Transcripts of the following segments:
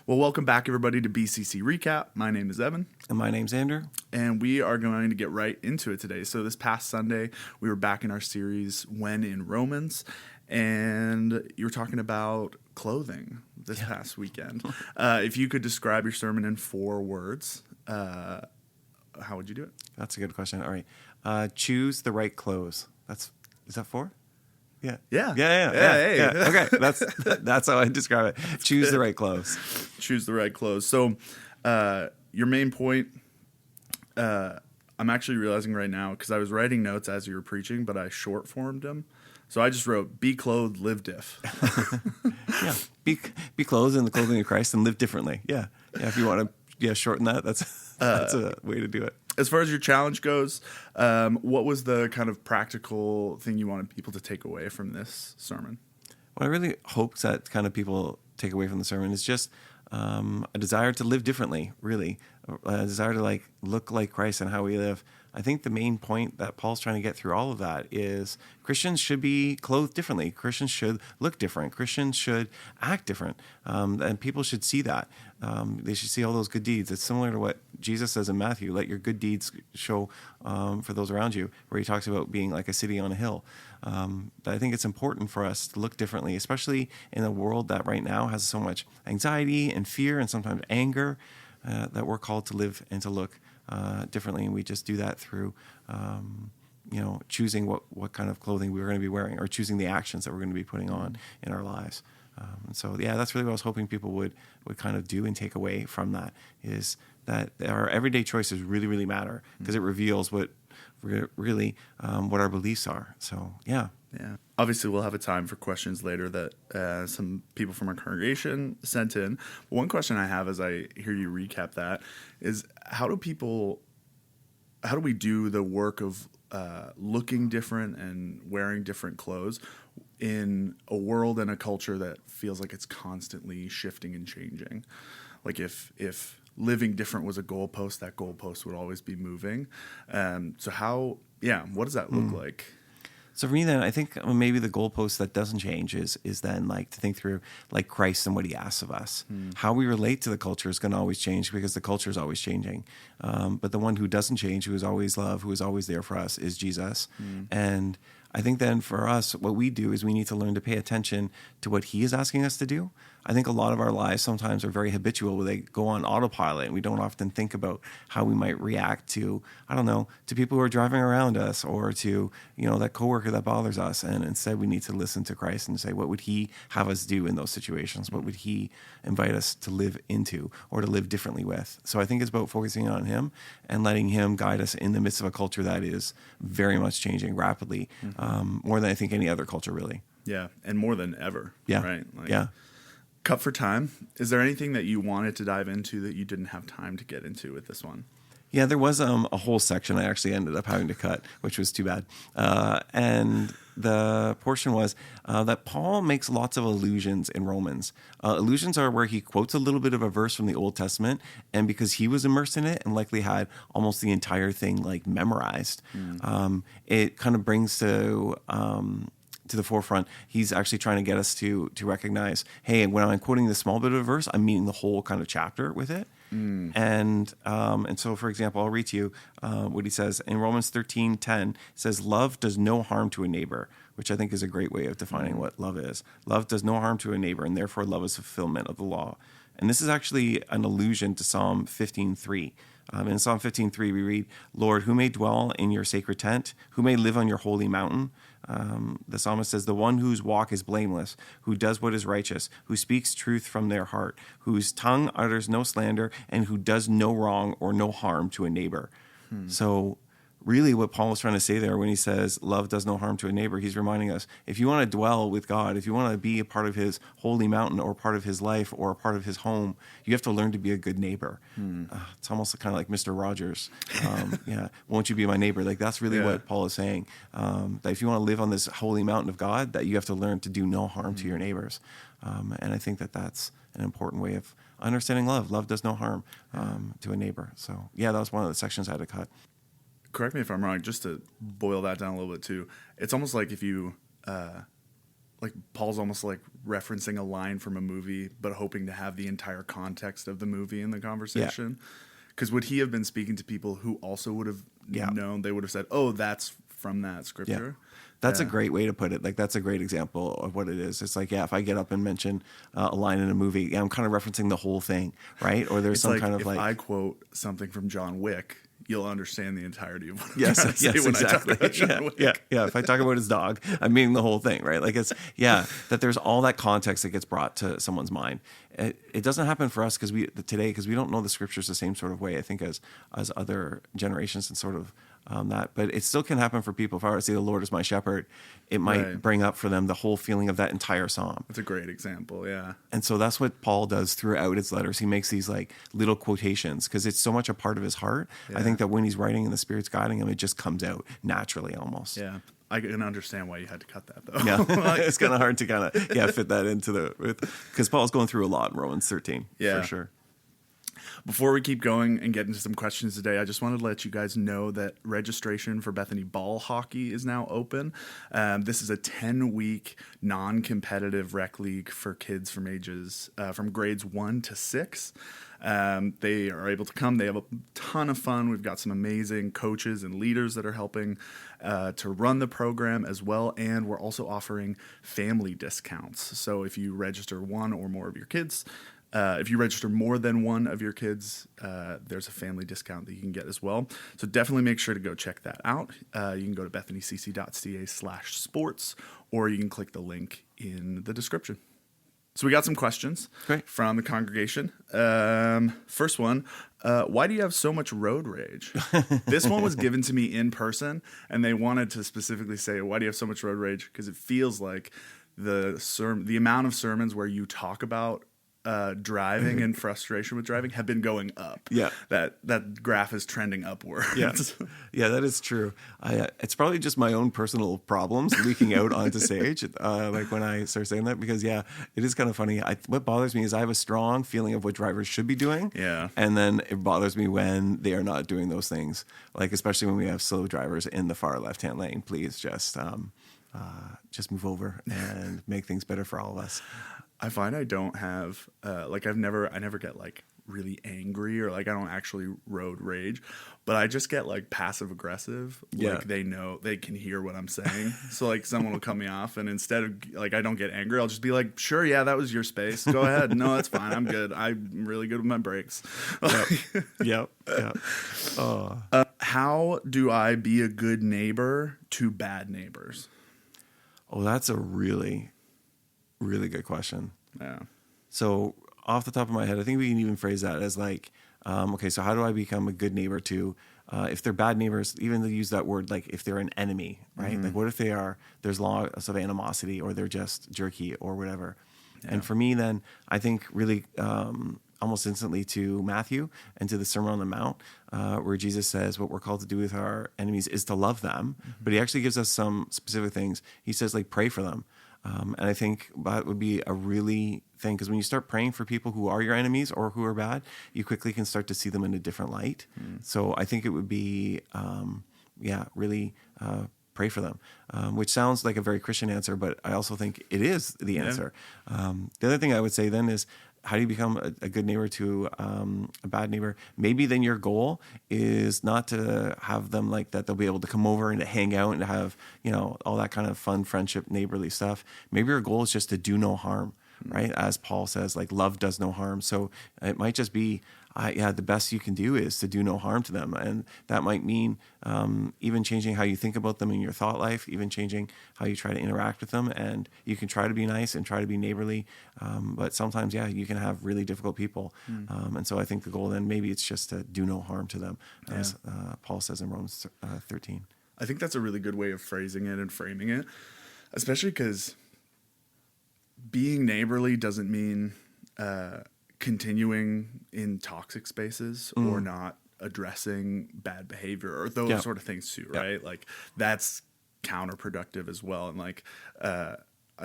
Well, welcome back, everybody, to BCC Recap. My name is Evan. And my name's Andrew. And we are going to get right into it today. So this past Sunday, we were back in our series, When in Romans, and you were talking about clothing this past weekend. If you could describe your sermon in 4 words, how would you do it? That's a good question. All right. Choose the right clothes. Is that 4? Yeah. Yeah. Okay. That's how I describe it. Choose the right clothes. Choose the right clothes. So your main point, I'm actually realizing right now, because I was writing notes as you were preaching, but I short formed them. So I just wrote, be clothed, live diff. Yeah. Be clothed in the clothing of Christ and live differently. Yeah. Yeah. If you want to shorten that, that's a way to do it. As far as your challenge goes, what was the kind of practical thing you wanted people to take away from this sermon? What I really hope that kind of people take away from the sermon is just a desire to live differently, really. A desire to look like Christ and how we live. I think the main point that Paul's trying to get through all of that is Christians should be clothed differently. Christians should look different. Christians should act different. And people should see that. They should see all those good deeds. It's similar to what Jesus says in Matthew, let your good deeds show for those around you, where he talks about being like a city on a hill. I think it's important for us to look differently, especially in a world that right now has so much anxiety and fear and sometimes anger, that we're called to live and to look differently. And we just do that through choosing what kind of clothing we're going to be wearing, or choosing the actions that we're going to be putting on in our lives. That's really what I was hoping people would kind of do and take away from that, is that our everyday choices really, really matter, because it reveals what really what our beliefs are. So, yeah. Yeah. Obviously, we'll have a time for questions later that some people from our congregation sent in. But one question I have as I hear you recap that is, how do we do the work of looking different and wearing different clothes in a world and a culture that feels like it's constantly shifting and changing? Like if living different was a goalpost, that goalpost would always be moving. What does that look like? So for me then, I think maybe the goalpost that doesn't change is then to think through Christ and what he asks of us. How we relate to the culture is going to always change, because the culture is always changing. But the one who doesn't change, who is always love, who is always there for us, is Jesus. And I think then for us, what we do is we need to learn to pay attention to what he is asking us to do. I think a lot of our lives sometimes are very habitual, where they go on autopilot, and we don't often think about how we might react to people who are driving around us, or to, that coworker that bothers us. And instead we need to listen to Christ and say, what would he have us do in those situations? What would he invite us to live into, or to live differently with? So I think it's about focusing on him and letting him guide us in the midst of a culture that is very much changing rapidly, more than I think any other culture, really. Yeah, and more than ever. Yeah. Right? Cut for time. Is there anything that you wanted to dive into that you didn't have time to get into with this one? Yeah, there was a whole section I actually ended up having to cut, which was too bad. And the portion was that Paul makes lots of allusions in Romans. Allusions are where he quotes a little bit of a verse from the Old Testament, and because he was immersed in it and likely had almost the entire thing memorized, it kind of brings to the forefront. He's actually trying to get us to recognize, hey, when I'm quoting this small bit of a verse, I'm meaning the whole kind of chapter with it. And so, for example, I'll read to you what he says in Romans 13:10. It says, "Love does no harm to a neighbor," which I think is a great way of defining what love is. Love does no harm to a neighbor, and therefore love is fulfillment of the law. And this is actually an allusion to Psalm 15:3. In Psalm 15:3, we read, "Lord, who may dwell in your sacred tent? Who may live on your holy mountain?" The psalmist says, "The one whose walk is blameless, who does what is righteous, who speaks truth from their heart, whose tongue utters no slander, and who does no wrong or no harm to a neighbor." So really what Paul is trying to say there when he says love does no harm to a neighbor, he's reminding us, if you want to dwell with God, if you want to be a part of his holy mountain, or part of his life, or a part of his home, you have to learn to be a good neighbor. It's almost kind of like Mr. Rogers. Won't you be my neighbor? That's really what Paul is saying. That if you want to live on this holy mountain of God, that you have to learn to do no harm to your neighbors. And I think that that's an important way of understanding love. Love does no harm to a neighbor. So that was one of the sections I had to cut. Correct me if I'm wrong, just to boil that down a little bit too. It's almost like if you like Paul's almost like referencing a line from a movie, but hoping to have the entire context of the movie in the conversation. Because would he have been speaking to people who also would have known? They would have said, "Oh, that's from that scripture." Yeah. That's a great way to put it. Like, that's a great example of what it is. It's like, if I get up and mention a line in a movie, I'm kind of referencing the whole thing, right? Or there's It's some like kind of if like, I quote something from John Wick, you'll understand the entirety of what I'm yes, trying to yes, say when exactly. I talk about John Wick. Yeah. If I talk about his dog, I mean the whole thing, right? Like, it's that there's all that context that gets brought to someone's mind. It doesn't happen for us because we don't know the scriptures the same sort of way, I think, as other generations and sort of that. But it still can happen for people. If I were to say the Lord is my shepherd, it might bring up for them the whole feeling of that entire psalm. That's a great example, yeah. And so that's what Paul does throughout his letters. He makes these like little quotations because it's so much a part of his heart. Yeah. I think that when he's writing and the Spirit's guiding him, it just comes out naturally almost. Yeah. I can understand why you had to cut that, though. Yeah, it's kind of hard to kind of fit that into because Paul's going through a lot in Romans 13, for sure. Before we keep going and get into some questions today, I just wanted to let you guys know that registration for Bethany Ball Hockey is now open. This is a 10-week non-competitive rec league for kids from grades 1 to 6. They are able to come. They have a ton of fun. We've got some amazing coaches and leaders that are helping to run the program as well. And we're also offering family discounts. So if you register one or more of your kids, if you register more than one of your kids, there's a family discount that you can get as well. So definitely make sure to go check that out. You can go to bethanycc.ca/sports, or you can click the link in the description. So we got some questions from the congregation. First one, why do you have so much road rage? This one was given to me in person, and they wanted to specifically say, why do you have so much road rage? Because it feels like the amount of sermons where you talk about driving and frustration with driving have been going up. Yeah. That graph is trending upward. Yeah. Yeah, that is true. It's probably just my own personal problems leaking out onto stage, like when I start saying that, because it is kind of funny. What bothers me is I have a strong feeling of what drivers should be doing. Yeah. And then it bothers me when they are not doing those things. Like, especially when we have slow drivers in the far left-hand lane. Please just move over and make things better for all of us. I find I don't have I never get like really angry, or like I don't actually road rage, but I just get like passive aggressive. Yeah. Like they know, they can hear what I'm saying. So like someone will cut me off, and instead of like, I don't get angry, I'll just be like, sure, yeah, that was your space. Go ahead. No, that's fine. I'm good. I'm really good with my brakes. Yep. How do I be a good neighbor to bad neighbors? Oh, that's a really, really good question. Yeah. So off the top of my head, I think we can even phrase that as like, okay, so how do I become a good neighbor to, if they're bad neighbors, even to use that word, like if they're an enemy, right? Mm-hmm. Like what if there's lots of animosity, or they're just jerky or whatever. Yeah. And for me then, I think really almost instantly to Matthew and to the Sermon on the Mount, where Jesus says what we're called to do with our enemies is to love them. Mm-hmm. But he actually gives us some specific things. He says, like, pray for them. And I think that would be a really thing, because when you start praying for people who are your enemies or who are bad, you quickly can start to see them in a different light. Mm. So I think it would be, really pray for them, which sounds like a very Christian answer, but I also think it is the answer. Yeah. The other thing I would say then is, how do you become a good neighbor to a bad neighbor? Maybe then your goal is not to have them like that. They'll be able to come over and to hang out and to have, all that kind of fun, friendship, neighborly stuff. Maybe your goal is just to do no harm, right? As Paul says, like, love does no harm. So it might just be, the best you can do is to do no harm to them. And that might mean even changing how you think about them in your thought life, even changing how you try to interact with them. And you can try to be nice and try to be neighborly. But sometimes, you can have really difficult people. And so I think the goal then, maybe it's just to do no harm to them, as Paul says in Romans 13. I think that's a really good way of phrasing it and framing it, especially because being neighborly doesn't mean continuing in toxic spaces or not addressing bad behavior or those sort of things too, right? Like, that's counterproductive as well. And like, I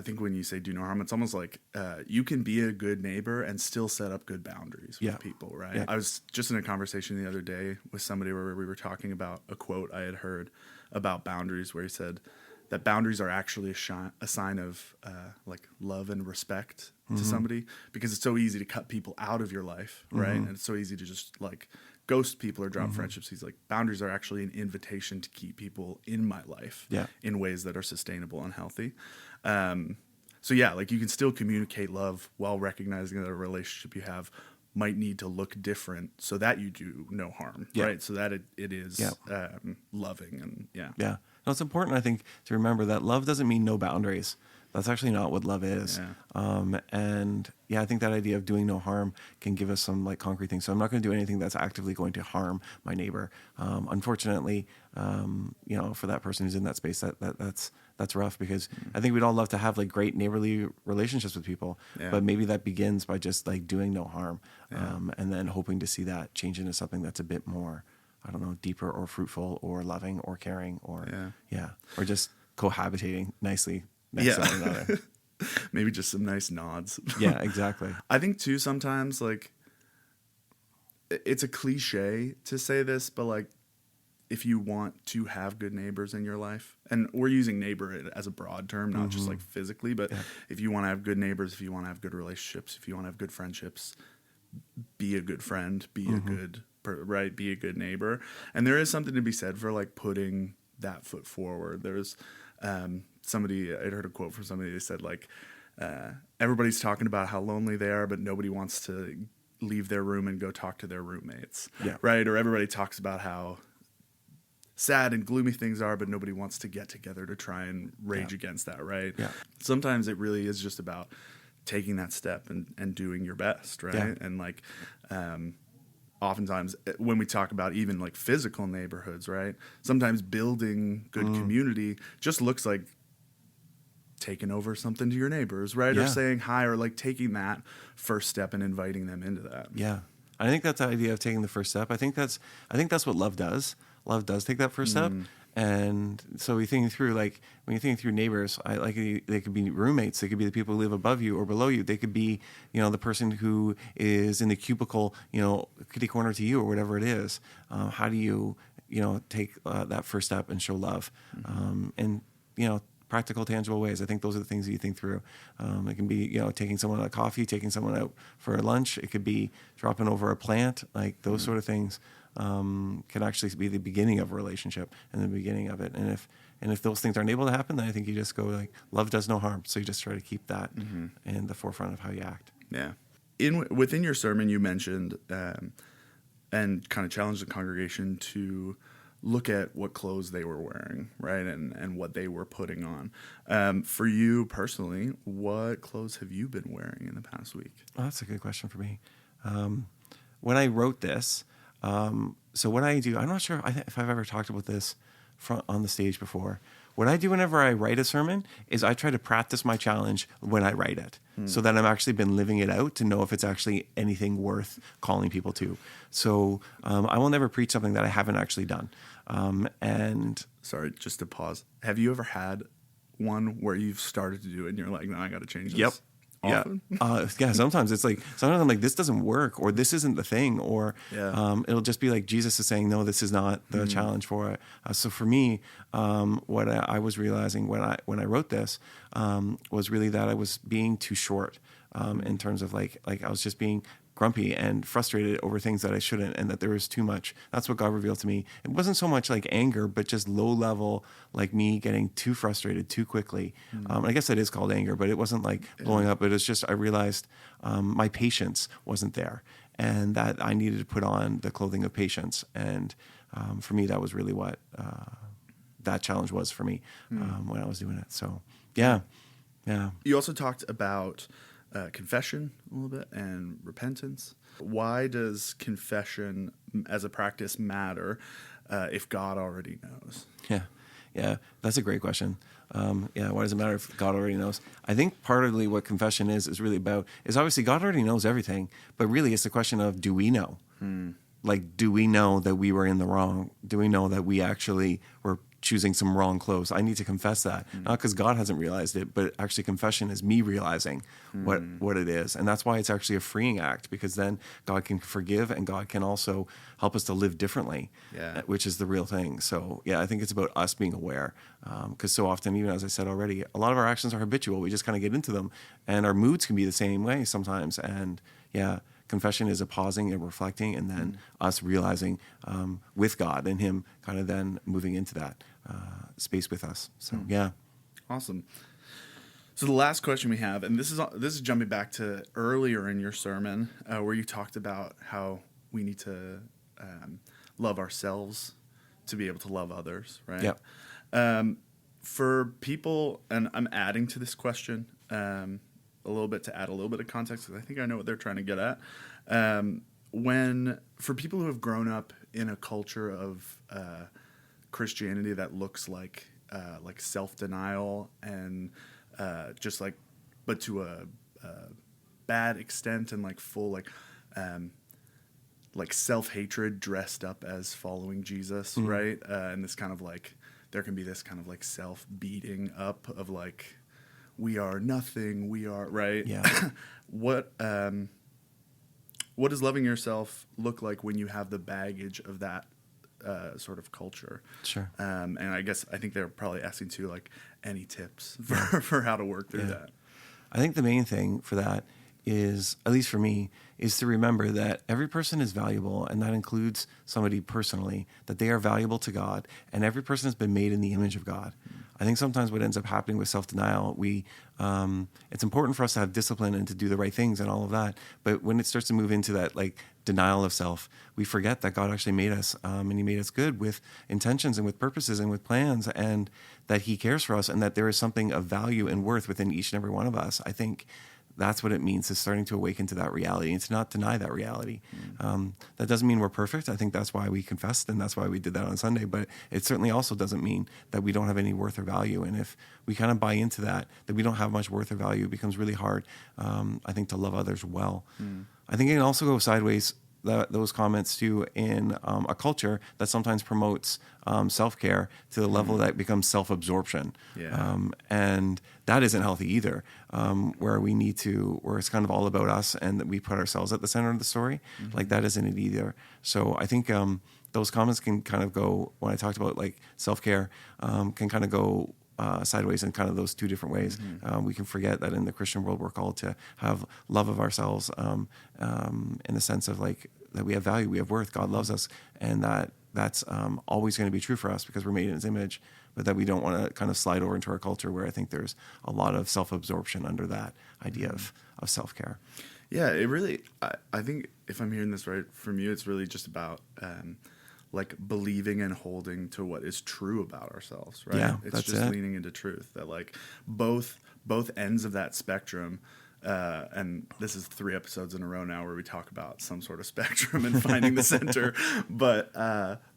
think when you say do no harm, it's almost like you can be a good neighbor and still set up good boundaries with people, right? Yeah. I was just in a conversation the other day with somebody where we were talking about a quote I had heard about boundaries, where he said, that boundaries are actually a sign of like love and respect to somebody, because it's so easy to cut people out of your life, right? And it's so easy to just like ghost people or drop friendships. He's like, boundaries are actually an invitation to keep people in my life in ways that are sustainable and healthy. So yeah, like you can still communicate love while recognizing that a relationship you have might need to look different so that you do no harm, right? So that it is loving and Yeah. No, it's important, I think, to remember that love doesn't mean no boundaries. That's actually not what love is. And I think that idea of doing no harm can give us some like concrete things. So I'm not going to do anything that's actively going to harm my neighbor. Unfortunately, for that person who's in that space, that's rough, because I think we'd all love to have like great neighborly relationships with people, but maybe that begins by just like doing no harm, and then hoping to see that change into something that's a bit more, I don't know, deeper or fruitful or loving or caring or or just cohabitating nicely next to one another. Maybe just some nice nods. Yeah, exactly. I think too, sometimes like it's a cliche to say this, but like if you want to have good neighbors in your life, and we're using neighbor as a broad term, not just like physically, but if you want to have good neighbors, if you want to have good relationships, if you want to have good friendships, be a good friend, be a good be a good neighbor. And there is something to be said for like putting that foot forward. There's somebody, I'd heard a quote from somebody that said like, everybody's talking about how lonely they are, but nobody wants to leave their room and go talk to their roommates, right? Or everybody talks about how sad and gloomy things are, but nobody wants to get together to try and rage against that, right? Sometimes it really is just about taking that step and doing your best, right? And like oftentimes when we talk about even like physical neighborhoods, right, sometimes building good community just looks like taking over something to your neighbors, right? Or saying hi, or like taking that first step and inviting them into that. I think that's the idea of taking the first step. I think that's what love does. Love does take that first step. And so we think through, like, when you think through neighbors, they could be roommates. They could be the people who live above you or below you. They could be, the person who is in the cubicle, kitty corner to you or whatever it is. How do you, take that first step and show love? And, practical, tangible ways. I think those are the things that you think through. It can be, taking someone out coffee, taking someone out for lunch. It could be dropping over a plant, like those sort of things. Can actually be the beginning of a relationship and the beginning of it. And if those things aren't able to happen, then I think you just go like, love does no harm. So you just try to keep that in the forefront of how you act. Yeah. Within your sermon, you mentioned and kind of challenged the congregation to look at what clothes they were wearing, right, and what they were putting on. For you personally, what clothes have you been wearing in the past week? Oh, that's a good question for me. When I wrote this, so what I do, I'm not sure if I've ever talked about this on the stage before. What I do whenever I write a sermon is I try to practice my challenge when I write it, so that I've actually been living it out to know if it's actually anything worth calling people to. So I will never preach something that I haven't actually done. And sorry, just to pause. Have you ever had one where you've started to do it and you're like, no, I got to change this? Yep. Often? Yeah. Sometimes I'm like, this doesn't work, or this isn't the thing, or it'll just be like Jesus is saying, no, this is not the challenge for it. So for me, what I was realizing when I wrote this was really that I was being too short in terms of like I was just being grumpy and frustrated over things that I shouldn't, and that there was too much. That's what God revealed to me. It wasn't so much like anger, but just low level, like me getting too frustrated too quickly. I guess that is called anger, but it wasn't like blowing up. It was just, I realized my patience wasn't there, and that I needed to put on the clothing of patience. And for me, that was really what that challenge was for me when I was doing it. So yeah. You also talked about confession a little bit and repentance. Why does confession as a practice matter if God already knows? Yeah, that's a great question. Why does it matter if God already knows? I think partly what confession is really about is obviously God already knows everything, but really it's the question of, do we know? Like, do we know that we were in the wrong? Do we know that we actually were choosing some wrong clothes. I need to confess that, not because God hasn't realized it, but actually confession is me realizing what it is. And that's why it's actually a freeing act, because then God can forgive and God can also help us to live differently, which is the real thing. So yeah, I think it's about us being aware, because so often, even as I said already, a lot of our actions are habitual. We just kind of get into them, and our moods can be the same way sometimes. And yeah, confession is a pausing and reflecting, and then us realizing with God and Him kind of then moving into that space with us. So yeah. Awesome. So the last question we have, and this is jumping back to earlier in your sermon where you talked about how we need to love ourselves to be able to love others, right? Yep. For people, and I'm adding to this question a little bit to add a little bit of context, because I think I know what they're trying to get at. For people who have grown up in a culture of Christianity that looks like self-denial and just like, but to a bad extent, and like full like self-hatred dressed up as following Jesus, right? And this kind of like, there can be this kind of like self-beating up of like, we are nothing, we are, right? Yeah. What does loving yourself look like when you have the baggage of that sort of culture? Sure. And I think they're probably asking too, like, any tips for how to work through that. I think the main thing for that is, at least for me, is to remember that every person is valuable, and that includes somebody personally, that they are valuable to God, and every person has been made in the image of God. I think sometimes what ends up happening with self-denial, it's important for us to have discipline and to do the right things and all of that, but when it starts to move into that like denial of self, we forget that God actually made us, and He made us good with intentions and with purposes and with plans, and that He cares for us, and that there is something of value and worth within each and every one of us. I think that's what it means, is starting to awaken to that reality and to not deny that reality. That doesn't mean we're perfect. I think that's why we confessed, and that's why we did that on Sunday. But it certainly also doesn't mean that we don't have any worth or value. And if we kind of buy into that we don't have much worth or value, it becomes really hard, I think, to love others well. I think it can also go sideways, those comments too, in a culture that sometimes promotes self-care to the level that becomes self-absorption. And that isn't healthy either, where it's kind of all about us and that we put ourselves at the center of the story. Like, that isn't it either. So I think those comments can kind of go, when I talked about like self-care, can kind of go sideways in kind of those two different ways. We can forget that in the Christian world, we're called to have love of ourselves in the sense of like that we have value, we have worth, God loves us, and that's always going to be true for us because we're made in His image, but that we don't want to kind of slide over into our culture where I think there's a lot of self-absorption under that idea of self-care. Yeah, it really, I think if I'm hearing this right from you, it's really just about like believing and holding to what is true about ourselves, right? Yeah, it's just leaning into truth, that like both ends of that spectrum, and this is 3 episodes in a row now where we talk about some sort of spectrum and finding the center, but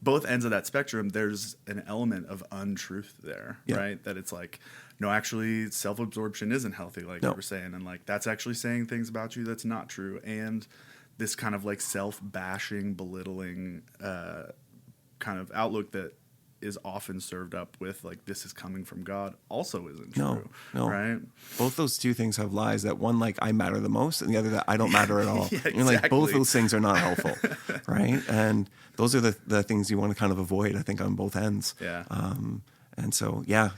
both ends of that spectrum, there's an element of untruth there, right? That it's like, no, actually self-absorption isn't healthy, like you were saying, and like that's actually saying things about you that's not true, and this kind of like self-bashing, belittling kind of outlook that is often served up with like, this is coming from God, also isn't true. No. Right? Both those two things have lies. That one, like, I matter the most, and the other, that I don't matter at all. Exactly. Like, both those things are not helpful, right? And those are the things you want to kind of avoid, I think, on both ends. Yeah. And so, yeah.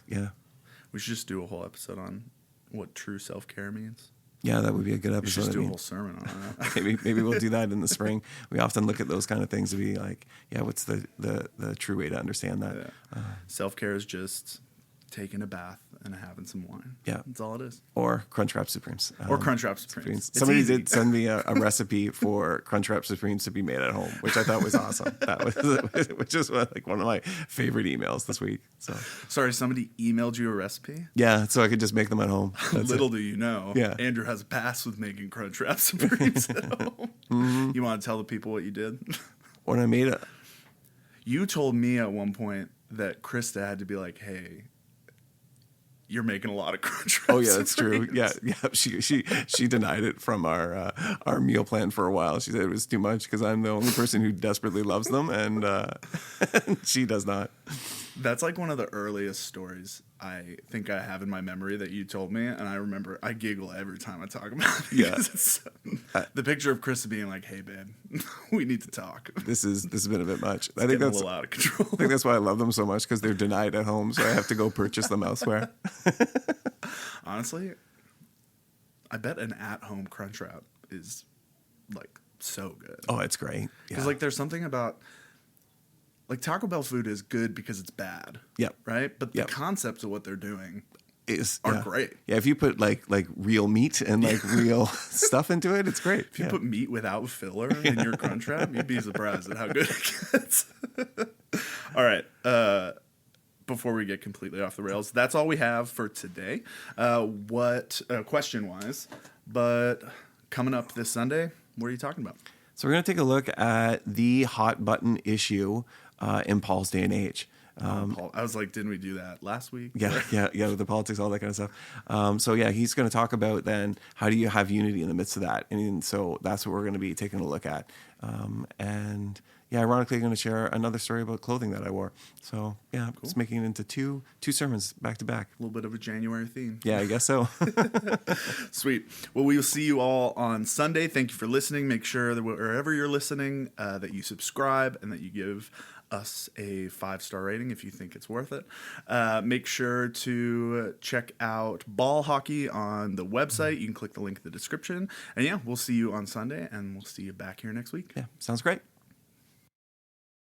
We should just do a whole episode on what true self-care means. Yeah, that would be a good episode. We should just do a whole sermon on that. maybe we'll do that in the spring. We often look at those kind of things to be like, what's the true way to understand that? Yeah. Self-care is just taking a bath and having some wine. Yeah. That's all it is. Or Crunchwrap Supremes. Or Crunchwrap Supremes. Somebody did send me a recipe for Crunchwrap Supremes to be made at home, which I thought was awesome. Which is like one of my favorite emails this week. So sorry, somebody emailed you a recipe? Yeah, so I could just make them at home. Little do you know, Andrew has a pass with making Crunchwrap Supremes at home. You want to tell the people what you did? When I made it. You told me at one point that Krista had to be like, hey, you're making a lot of Crunchwrap. Oh yeah, that's true. Yeah. She denied it from our meal plan for a while. She said it was too much because I'm the only person who desperately loves them, and she does not. That's like one of the earliest stories I think I have in my memory that you told me, and I remember I giggle every time I talk about it. Yeah. It's, the picture of Chris being like, "Hey, babe, we need to talk." This has been a bit much. I think Getting a that's little out of control. I think that's why I love them so much, because they're denied at home, so I have to go purchase them elsewhere. Honestly, I bet an at-home Crunchwrap is like so good. Oh, it's great. Because like there's something about like Taco Bell food is good because it's bad. Yep. Right? But the concepts of what they're doing are great. Yeah, if you put like real meat and like real stuff into it, it's great. If you put meat without filler in your Crunchwrap, you'd be surprised at how good it gets. All right. Before we get completely off the rails, that's all we have for today. Question-wise, but coming up this Sunday, what are you talking about? So we're going to take a look at the hot button issue in Paul's day and age. Paul, I was like, didn't we do that last week? Yeah, the politics, all that kind of stuff. So yeah, he's going to talk about then how do you have unity in the midst of that, and so that's what we're going to be taking a look at. And yeah, ironically, I'm going to share another story about clothing that I wore. So yeah, cool. It's making it into two sermons back to back. A little bit of a January theme. Yeah, I guess so. Sweet. Well, we will see you all on Sunday. Thank you for listening. Make sure that wherever you're listening, that you subscribe and that you give us a 5-star rating if you think it's worth it. Make sure to check out Ball Hockey on the website. You can click the link in the description. And yeah, we'll see you on Sunday, and we'll see you back here next week. Yeah, sounds great.